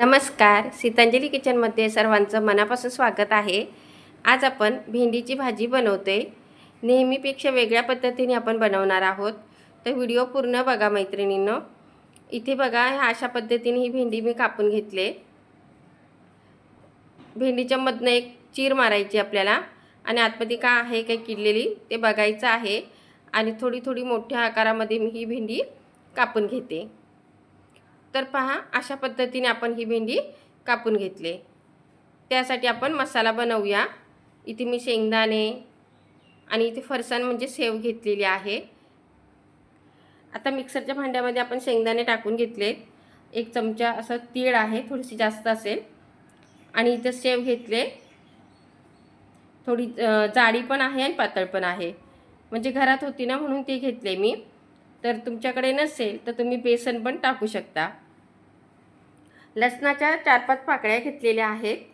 नमस्कार, सीतांजली किचनमध्ये सर्वांचं मनापासून स्वागत आहे। आज आपण भेंडीची भाजी बनवते। नेहमीपेक्षा वेगळ्या पद्धतीने आपण बनवणार आहोत, तर व्हिडिओ पूर्ण बघा मैत्रिणींनो। इथे बघा, अशा पद्धतीने ही भेंडी मी कापून घेतले। भेंडीच्या मधनं एक चीर मारायची आपल्याला आणि आतमध्ये काय आहे काही किडलेली ते बघायचं आहे आणि थोडी थोडी मोठ्या आकारामध्ये मी ही भेंडी कापून घेते। तर पहा, अशा पद्धतीने आपण ही भेंडी कापून घेतले। त्यासाठी आपण मसाला बनवूया। इथे मी शेंगदाणे आणि इथे फरसाण म्हणजे सेव घेतलेली आहे। आता मिक्सरच्या भांड्यामध्ये आपण शेंगदाणे टाकून घेतले। एक चमचा असं तीळ आहे, थोडीशी जास्त असेल, आणि इथे सेव घेतले। थोडी जाडी पण आहे आणि पातळ पण आहे, म्हणजे घरात होती ना म्हणून ते घेतले मी। तर तुमच्याकडे नसेल तर तुम्ही बेसन पण टाकू शकता। लसणाच्या 4-5 पाकळ्या घेतलेल्या आहेत।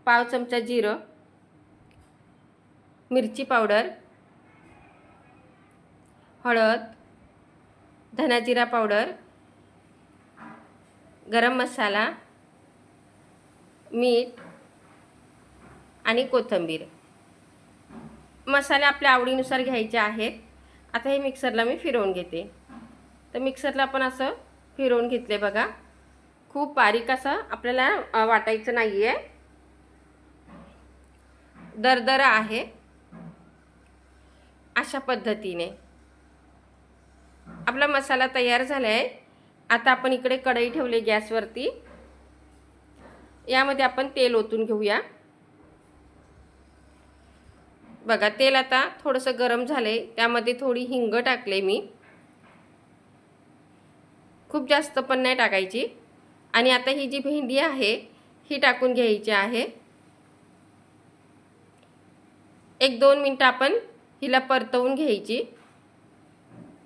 पाव चमचा जिरं, मिरची पावडर, हळद, धना जिरा पावडर, गरम मसाला, मीठ आणि कोथिंबीर। मसाले आपल्या आवडीनुसार घ्यायचे आहेत। आता हे मिक्सरला मी फिरवून घेते। तर मिक्सरला आपण असं फिरवून घेतले बघा। खूप बारीक असं आपल्याला वाटायचं नाहीये, दरदरा आहे। अशा पद्धतीने आपला मसाला तयार झालाय। आता आपण इकडे कढई ठेवली गॅसवरती। यामध्ये आपण तेल ओतून घेऊया। बघा, तेल आता थोडंसं गरम झाले, त्यामध्ये थोडी हिंग टाकले मी। खूप जास्त पण नाही टाकायची। आणि आता ही जी भेंडी आहे ही टाकून घ्यायची आहे। 1-2 मिनिटं आपण हिला परतवून घ्यायची।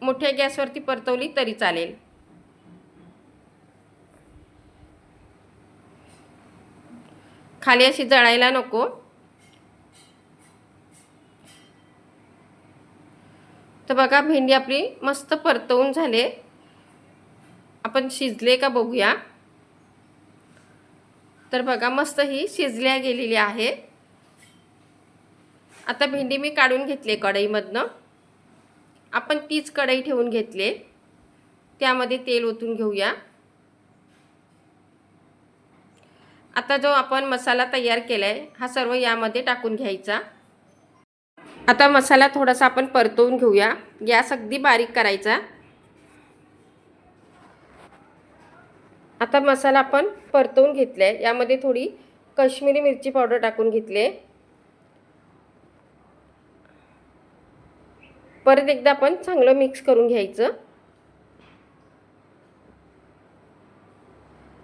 मोठ्या गॅसवरती परतवली तरी चालेल। खाली अशी जळायला नको। तर बघा, भेंडी आपली मस्त परतवून झाले। आपण शिजले का बघूया। तर बघा, मस्त ही शिजल्या गेलेली आहे। आता भेंडी मी काढून घेतले कढईमधनं। आपण तीच कढई ठेवून घेतले, त्यामध्ये तेल ओतून घेऊया। आता जो आपण मसाला तयार केलाय हा सर्व यामध्ये टाकून घ्यायचा। आता मसाला थोडासा आपण परतवून घेऊया। गॅस अगदी बारीक करायचा। आता मसाला आपण परतवून घेतलाय, यामध्ये थोडी काश्मीरी मिरची पावडर टाकून घेतले। परत एकदा आपण चांगलं मिक्स करून घ्यायचं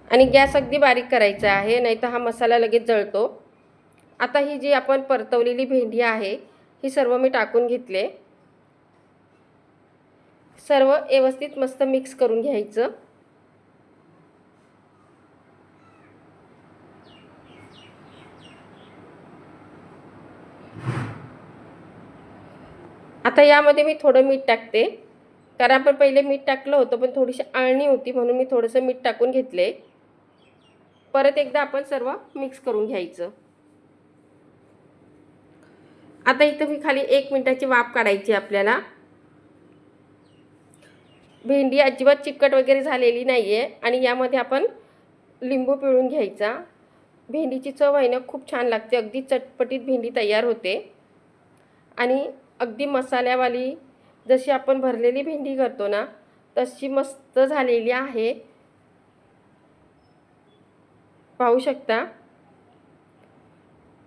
आणि गॅस अगदी बारीक करायचा आहे, नाहीतर हा मसाला लगेच जळतो। आता ही जी आपण परतवलेली भेंडी आहे ही सर्व मी टाकून घेतले। सर्व व्यवस्थित मस्त मिक्स करून घ्यायचं। आता यामध्ये मी थोडं मीठ टाकते, कारण आपण पहिले मीठ टाकलं होतं पण थोडीशी आळणी होती म्हणून मी थोडंसं मीठ टाकून घेतले। परत एकदा आपण सर्व मिक्स करून घ्यायचं। आता इथं मी खाली 1 मिनिटाची वाफ काढायची आपल्याला। भेंडी अजिबात चिकट वगैरे झालेली नाहीये आणि यामध्ये आपण लिंबू पिळून घ्यायचा। भेंडीची चव आहे ना खूप छान लागते, अगदी चटपटीत भेंडी तयार होते आणि अगदी मसाल्यावाली, जशी आपण भरलेली भेंडी करतो ना तशी मस्त झालेली आहे। पाहू शकता,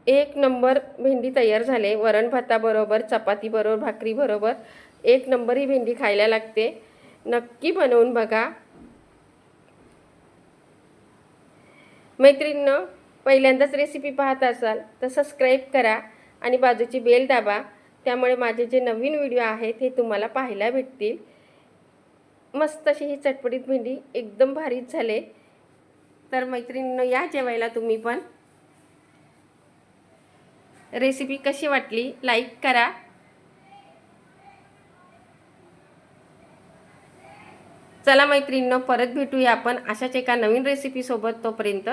एक नंबर भेंडी तयार झाले। वरण भाताबरोबर, चपाती बरोबर, भाकरी बरोबर एक नंबर ही भेंडी खायला लागते। नक्की बनवून बघा मैत्रिणींनो। पहिल्यांदाच रेसिपी पाहत असाल तर सबस्क्राईब करा आणि बाजूची बेल दाबा, त्यामुळे माझे जे नवीन व्हिडिओ आहेत हे तुम्हाला पाहायला भेटतील। मस्त अशी ही चटपटीत भेंडी एकदम भारीच झाले। तर मैत्रिणींनो, या जेवायला तुम्ही पण। रेसिपी कशी वाटली लाईक करा। चला मैत्रिणींनो, परत भेटूया आपण अशाच एका नवीन रेसिपीसोबत. तोपर्यंत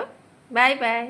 बाय बाय.